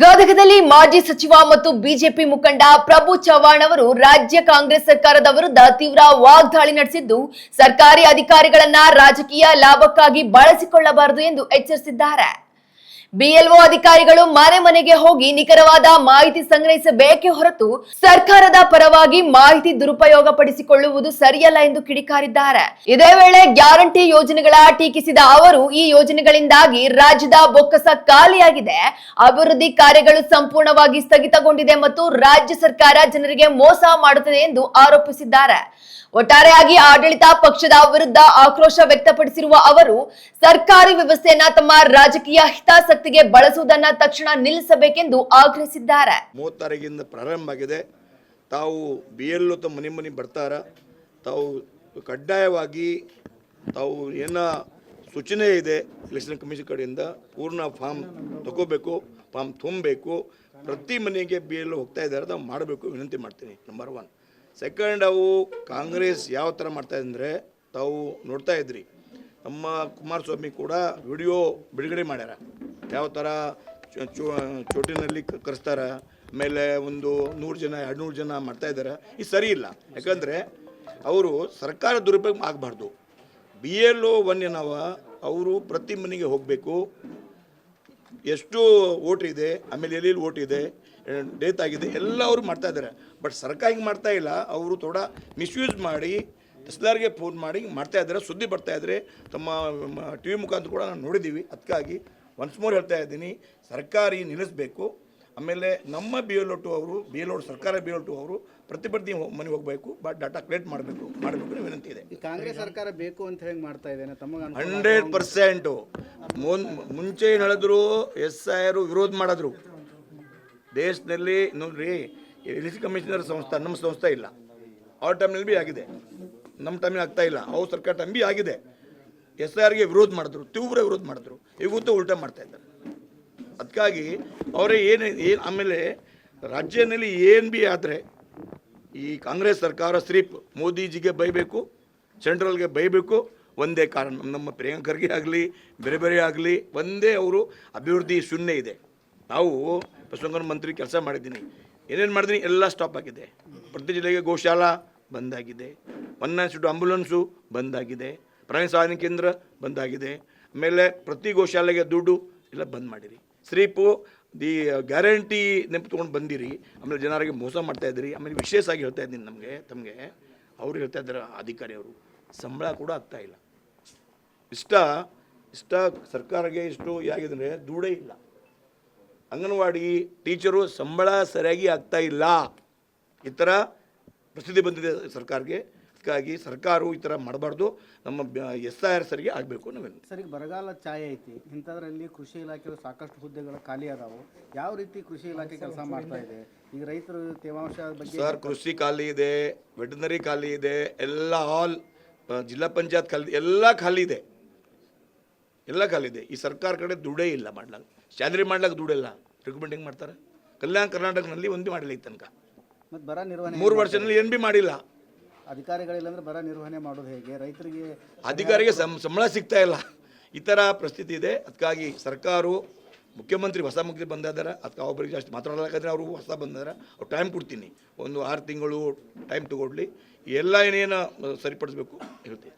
ಗದಗದಲ್ಲಿ ಮಾಜಿ ಸಚಿವ ಮತ್ತು ಬಿಜೆಪಿ ಮುಖಂಡ ಪ್ರಭು ಚವ್ಹಾಣ್ ಅವರು ರಾಜ್ಯ ಕಾಂಗ್ರೆಸ್ ಸರ್ಕಾರದ ವಿರುದ್ಧ ತೀವ್ರ ವಾಗ್ದಾಳಿ ನಡೆಸಿದ್ದು ಸರ್ಕಾರಿ ಅಧಿಕಾರಿಗಳನ್ನ ರಾಜಕೀಯ ಲಾಭಕ್ಕಾಗಿ ಬಳಸಿಕೊಳ್ಳಬಾರದು ಎಂದು ಎಚ್ಚರಿಸಿದ್ದಾರೆ. ಬಿಎಲ್ಒ ಅಧಿಕಾರಿಗಳು ಮನೆ ಮನೆಗೆ ಹೋಗಿ ನಿಖರವಾದ ಮಾಹಿತಿ ಸಂಗ್ರಹಿಸಬೇಕೇ ಹೊರತು ಸರ್ಕಾರದ ಪರವಾಗಿ ಮಾಹಿತಿ ದುರುಪಯೋಗ ಪಡಿಸಿಕೊಳ್ಳುವುದು ಸರಿಯಲ್ಲ ಎಂದು ಕಿಡಿಕಾರಿದ್ದಾರೆ. ಇದೇ ವೇಳೆ ಗ್ಯಾರಂಟಿ ಯೋಜನೆಗಳ ಟೀಕಿಸಿದ ಅವರು ಈ ಯೋಜನೆಗಳಿಂದಾಗಿ ರಾಜ್ಯದ ಬೊಕ್ಕಸ ಖಾಲಿಯಾಗಿದೆ, ಅಭಿವೃದ್ಧಿ ಕಾರ್ಯಗಳು ಸಂಪೂರ್ಣವಾಗಿ ಸ್ಥಗಿತಗೊಂಡಿದೆ ಮತ್ತು ರಾಜ್ಯ ಸರ್ಕಾರ ಜನರಿಗೆ ಮೋಸ ಮಾಡುತ್ತದೆ ಎಂದು ಆರೋಪಿಸಿದ್ದಾರೆ. ಒಟ್ಟಾರೆಯಾಗಿ ಆಡಳಿತ ಪಕ್ಷದ ವಿರುದ್ಧ ಆಕ್ರೋಶ ವ್ಯಕ್ತಪಡಿಸಿರುವ ಅವರು ಸರ್ಕಾರಿ ವ್ಯವಸ್ಥೆಯನ್ನ ತಮ್ಮ ರಾಜಕೀಯ ಹಿತಾಸಕ್ತಿಗೆ ಬಳಸುವುದನ್ನ ತಕ್ಷಣ ನಿಲ್ಲಿಸಬೇಕೆಂದು ಆಗ್ರಹಿಸಿದ್ದಾರೆ. 30 ತಾರೀಕಿನಿಂದ ಪ್ರಾರಂಭ ಆಗಿದೆ. ತಾವು ಬಿಎಲ್ಒ ತಮ್ಮ ಮನೆ ಬರ್ತಾರ, ತಾವು ಕಡ್ಡಾಯವಾಗಿ ತಾವು ಏನ ಸೂಚನೆ ಇದೆ ಎಲೆಕ್ಷನ್ ಕಮಿಷನ್ ಕಡೆಯಿಂದ ಪೂರ್ಣ ಫಾರ್ಮ್ ತಗೋಬೇಕು, ಫಾರ್ಮ್ ತುಂಬಬೇಕು. ಪ್ರತಿ ಮನೆಗೆ ಬಿಎಲ್ಒ ಹೋಗ್ತಾ ಇದ್ದಾರೆ, ತಾವು ಮಾಡಬೇಕು ವಿನಂತಿ ಮಾಡ್ತೀನಿ. ನಂಬರ್ 1. ಸೆಕೆಂಡ್, ಅವು ಕಾಂಗ್ರೆಸ್ ಯಾವ ಥರ ಮಾಡ್ತಾಯಿದೆ ಅಂದರೆ, ತಾವು ನೋಡ್ತಾ ಇದ್ರಿ, ನಮ್ಮ ಕುಮಾರಸ್ವಾಮಿ ಕೂಡ ವಿಡಿಯೋ ಬಿಡುಗಡೆ ಮಾಡ್ಯಾರ. ಯಾವ ಥರ ಚೋಟಿನಲ್ಲಿ ಕರೆಸ್ತಾರ, ಆಮೇಲೆ ಒಂದು 100 ಜನ 200 ಜನ ಮಾಡ್ತಾಯಿದ್ದಾರೆ. ಇದು ಸರಿ ಇಲ್ಲ. ಯಾಕಂದರೆ ಅವರು ಸರ್ಕಾರ ದುರುಪಯೋಗ ಆಗಬಾರ್ದು. ಬಿಎಲ್ಒ ಏನವ, ಅವರು ಪ್ರತಿ ಮನೆಗೆ ಹೋಗಬೇಕು, ಎಷ್ಟು ಓಟ್ ಇದೆ, ಆಮೇಲೆ ಎಲ್ಲಿ ಓಟ್ ಇದೆ, ಡೆತ್ ಆಗಿದೆ, ಎಲ್ಲ ಅವರು ಮಾಡ್ತಾ ಇದ್ದಾರೆ. ಬಟ್ ಸರ್ಕಾರ ಹಿಂಗೆ ಮಾಡ್ತಾ ಇಲ್ಲ. ಅವರು ಥೋಡ ಮಿಸ್ಯೂಸ್ ಮಾಡಿ ತಹಸೀಲ್ದಾರ್ಗೆ ಫೋನ್ ಮಾಡಿ ಮಾಡ್ತಾ ಇದ್ದಾರೆ. ಸುದ್ದಿ ಬರ್ತಾ ಇದ್ದಾರೆ, ತಮ್ಮ ಟಿ ವಿ ಮುಖಾಂತರ ಕೂಡ ನಾವು ನೋಡಿದ್ದೀವಿ. ಅದಕ್ಕಾಗಿ ಒನ್ಸ್ ಮೋರ್ ಹೇಳ್ತಾ ಇದ್ದೀನಿ, ಸರ್ಕಾರಿ ನಿಲ್ಲಿಸಬೇಕು. ಆಮೇಲೆ ನಮ್ಮ BLO ಅವರು ಸರ್ಕಾರ BLO ಅವರು ಪ್ರತಿಭಟನೆ ಮನೆಗೆ ಹೋಗಬೇಕು, ಬಟ್ ಡಾಟಾ ಕಲೆಕ್ಟ್ ಮಾಡಬೇಕು ವಿನಂತಿ ಇದೆ. ಕಾಂಗ್ರೆಸ್ ಸರ್ಕಾರ ಬೇಕು ಅಂತ ಹೇಗೆ ಮಾಡ್ತಾ ಇದ್ದೇನೆ ತಮಗೆ 100%. ಮುಂಚೆ ಏನು ಹೇಳಿದ್ರು, SIR ವಿರೋಧ ಮಾಡಿದ್ರು. ದೇಶದಲ್ಲಿ ನೋಡ್ರಿ, ಎಲೆಕ್ಷನ್ ಕಮಿಷನರ್ ಸಂಸ್ಥೆ ನಮ್ಮ ಸಂಸ್ಥೆ ಇಲ್ಲ. ಅವ್ರ ಟೈಮ್ನಲ್ಲಿ ಭೀ ಆಗಿದೆ, ನಮ್ಮ ಟೈಮಿಗೆ ಆಗ್ತಾ ಇಲ್ಲ. ಅವ್ರ ಸರ್ಕಾರ ಟೈಮ್ ಭೀ ಆಗಿದೆ. SIRಗೆ ವಿರೋಧ ಮಾಡಿದ್ರು, ತೀವ್ರ ವಿರೋಧ ಮಾಡಿದ್ರು. ಇವತ್ತು ಉಲ್ಟಾ ಮಾಡ್ತಾ ಇದ್ದಾರೆ. ಅದಕ್ಕಾಗಿ ಅವರೇ ಏನು ಆಮೇಲೆ ರಾಜ್ಯದಲ್ಲಿ ಏನು ಭೀ ಆದರೆ ಈ ಕಾಂಗ್ರೆಸ್ ಸರ್ಕಾರ ಸಿರ್ಫ್ ಮೋದಿಜಿಗೆ ಬೈಬೇಕು, ಸೆಂಟ್ರಲ್ಗೆ ಬೈಬೇಕು. ಒಂದೇ ಕಾರಣ, ನಮ್ಮ ಪ್ರಿಯಾಂಕ ಖರ್ಗೆ ಆಗಲಿ ಬೇರೆ ಆಗಲಿ ಒಂದೇ, ಅವರು ಅಭಿವೃದ್ಧಿ ಶೂನ್ಯ ಇದೆ. ನಾವು ಪಶುಸಂಗೋಪನಾ ಮಂತ್ರಿ ಕೆಲಸ ಮಾಡಿದ್ದೀನಿ, ಏನೇನು ಮಾಡಿದ್ದೀನಿ ಎಲ್ಲ ಸ್ಟಾಪ್ ಆಗಿದೆ. ಪ್ರತಿ ಜಿಲ್ಲೆಗೆ ಗೋಶಾಲಾ ಬಂದಾಗಿದೆ, 192 ಆಂಬುಲೆನ್ಸು ಬಂದಾಗಿದೆ, ಪ್ರಾಣಿ ಸಾಧನೆ ಕೇಂದ್ರ ಬಂದಾಗಿದೆ. ಆಮೇಲೆ ಪ್ರತಿ ಗೋಶಾಲೆಗೆ ದುಡ್ಡು ಎಲ್ಲ ಬಂದ್ ಮಾಡಿರಿ. ಸಿರ್ಫು ಗ್ಯಾರಂಟಿ ನೆನಪು ತೊಗೊಂಡು ಬಂದಿರಿ, ಆಮೇಲೆ ಜನರಿಗೆ ಮೋಸ ಮಾಡ್ತಾಯಿದ್ರಿ. ಆಮೇಲೆ ವಿಶೇಷವಾಗಿ ಹೇಳ್ತಾ ಇದ್ದೀನಿ, ತಮಗೆ ಅವರು ಹೇಳ್ತಾ ಇದ್ದಾರೆ, ಅಧಿಕಾರಿ ಅವರು ಸಂಬಳ ಕೂಡ ಆಗ್ತಾಯಿಲ್ಲ. ಇಷ್ಟ ಸರ್ಕಾರಕ್ಕೆ ಇಷ್ಟು ಯಾಗಿದೆ ಅಂದರೆ ದುಡ್ಡೇ ಇಲ್ಲ. ಅಂಗನವಾಡಿ ಟೀಚರು ಸಂಬಳ ಸರಿಯಾಗಿ ಆಗ್ತಾ ಇಲ್ಲ. ಈ ಥರ ಪರಿಸ್ಥಿತಿ ಬಂದಿದೆ ಸರ್ಕಾರಕ್ಕೆ. ಅದಕ್ಕಾಗಿ ಸರ್ಕಾರ ಈ ಥರ ಮಾಡಬಾರ್ದು. ನಮ್ಮ SIR ಸರಿಗೆ ಆಗಬೇಕು. ನಾವೇನು ಸರಿಗೆ ಬರಗಾಲ ಛಾಯೆ ಐತಿ, ಇಂಥದ್ರಲ್ಲಿ ಕೃಷಿ ಇಲಾಖೆಯಲ್ಲಿ ಸಾಕಷ್ಟು ಹುದ್ದೆಗಳು ಖಾಲಿ ಅದಾವು. ಯಾವ ರೀತಿ ಕೃಷಿ ಇಲಾಖೆ ಕೆಲಸ ಮಾಡ್ತಾ ಇದೆ? ಈಗ ರೈತರು ತೇವಾಂಶ ಬಗ್ಗೆ ಸರ್, ಕೃಷಿ ಖಾಲಿ ಇದೆ, ವೆಟರ್ನರಿ ಖಾಲಿ ಇದೆ, ಎಲ್ಲ ಆಲ್ ಜಿಲ್ಲಾ ಪಂಚಾಯತ್ ಖಾಲಿ, ಎಲ್ಲ ಖಾಲಿ ಇದೆ. ಈ ಸರ್ಕಾರ ಕಡೆ ದುಡ್ಡೇ ಇಲ್ಲ ಮಾಡ್ಲಾಕ. ಸ್ಯಾಲರಿ ಮಾಡ್ಲಾಕ ದುಡ್ಡಿಲ್ಲ. ರಿಕ್ರೂಟ್ಮೆಂಟ್ ಹೆಂಗೆ ಮಾಡ್ತಾರೆ? ಕಲ್ಯಾಣ ಕರ್ನಾಟಕದಲ್ಲಿ ಒಂದು ಮಾಡಿಲ್ಲ. ಈ ತನಕ ಮತ್ತು ಬರ ನಿರ್ವಹಣೆ 3 ವರ್ಷದಲ್ಲಿ ಏನು ಭೀ ಮಾಡಿಲ್ಲ. ಅಧಿಕಾರಿಗಳಿಲ್ಲ ಅಂದ್ರೆ ಬರ ನಿರ್ವಹಣೆ ಮಾಡೋದು ಹೇಗೆ? ರೈತರಿಗೆ ಅಧಿಕಾರಿಗೆ ಸಂಬಳ ಸಿಗ್ತಾ ಇಲ್ಲ. ಈ ಥರ ಪರಿಸ್ಥಿತಿ ಇದೆ. ಅದಕ್ಕಾಗಿ ಸರ್ಕಾರವು ಮುಖ್ಯಮಂತ್ರಿ ಹೊಸ ಮುಖ್ಯಮಂತ್ರಿ ಬಂದಿದ್ದಾರೆ. ಅದಕ್ಕೆ ಒಬ್ಬರಿಗೆ ಜಾಸ್ತಿ ಮಾತಾಡೋದಾದ್ರೆ ಅವರು ಹೊಸ ಬಂದಿದ್ದಾರೆ. ಅವ್ರು ಟೈಮ್ ಕೊಡ್ತೀನಿ, ಒಂದು 6 ತಿಂಗಳು ಟೈಮ್ ತೊಗೊಳ್ಳಿ, ಎಲ್ಲ ಏನೇನು ಸರಿಪಡಿಸ್ಬೇಕು ಹೇಳ್ತೀನಿ.